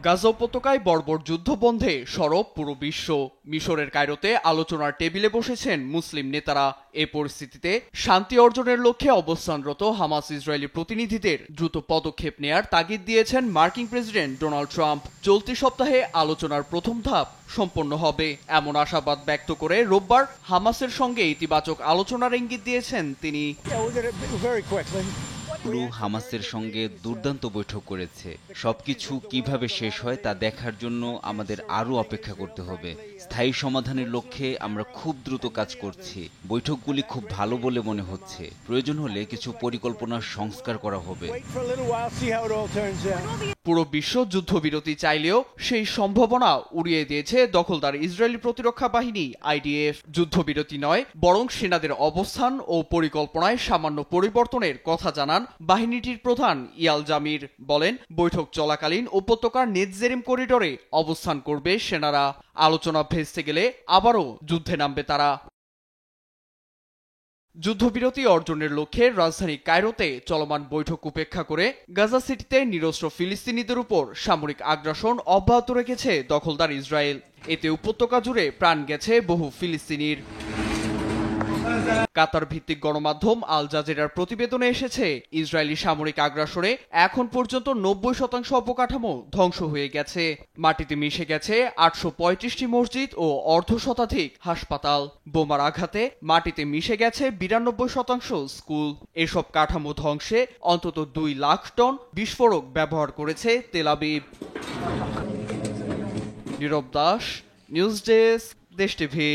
গাজা উপত্যকায় বর্বর যুদ্ধ বন্ধে সরব পুরো বিশ্ব। মিশরের কায়রোতে আলোচনার টেবিলে বসেছেন মুসলিম নেতারা। এ পরিস্থিতিতে শান্তি অর্জনের লক্ষ্যে অবস্থানরত হামাস ইসরায়েলি প্রতিনিধিদের দ্রুত পদক্ষেপ নেয়ার তাগিদ দিয়েছেন মার্কিন প্রেসিডেন্ট ডোনাল্ড ট্রাম্প। চলতি সপ্তাহে আলোচনার প্রথম ধাপ সম্পন্ন হবে এমন আশাবাদ ব্যক্ত করে রোববার হামাসের সঙ্গে ইতিবাচক আলোচনার ইঙ্গিত দিয়েছেন তিনি। পুরো হামাসের সঙ্গে দুর্দান্ত বৈঠক করেছে। সবকিছু কিভাবে শেষ হয় তা দেখার জন্য আমাদের আরও অপেক্ষা করতে হবে। স্থায়ী সমাধানের লক্ষ্যে আমরা খুব দ্রুত কাজ করছি। বৈঠকগুলি খুব ভালো বলে মনে হচ্ছে। প্রয়োজন হলে কিছু পরিকল্পনার সংস্কার করা হবে। পুরো বিশ্ব যুদ্ধবিরতি চাইলেও সেই সম্ভাবনা উড়িয়ে দিয়েছে দখলদার ইসরায়েলি প্রতিরক্ষা বাহিনী IDF। যুদ্ধবিরতি নয়, বরং সেনাদের অবস্থান ও পরিকল্পনায় সামান্য পরিবর্তনের কথা জানান বাহিনীটির প্রধান ইয়াল জামির। বলেন, বৈঠক চলাকালীন উপত্যকার নেতজেরিম করিডোরে অবস্থান করবে সেনারা। আলোচনা ভেস্তে গেলে আবারও যুদ্ধে নামবে তারা। যুদ্ধবিরতি অর্জনের লক্ষ্যে রাজধানী কায়রোতে চলমান বৈঠক উপেক্ষা করে গাজা সিটিতে নিরস্ত্র ফিলিস্তিনিদের উপর সামরিক আগ্রাসন অব্যাহত রেখেছে দখলদার ইসরায়েল। এতে উপত্যকা জুড়ে প্রাণ গেছে বহু ফিলিস্তিনির। কাতার ভিত্তিক গণমাধ্যম আল জাজিরার প্রতিবেদনে এসেছে, ইসরায়েলি সামরিক আগ্রাসনে এখন পর্যন্ত 90% অবকাঠামো ধ্বংস হয়ে গেছে। মাটিতে মিশে গেছে 835টি মসজিদ ও অর্ধশতাধিক হাসপাতাল। বোমার আঘাতে মাটিতে মিশে গেছে 92% স্কুল। এসব কাঠামো ধ্বংসে অন্তত 2 লাখ টন বিস্ফোরক ব্যবহার করেছে তেল আবিব। নীরব দাস, নিউজ ডেস্ক, দেশ টিভি।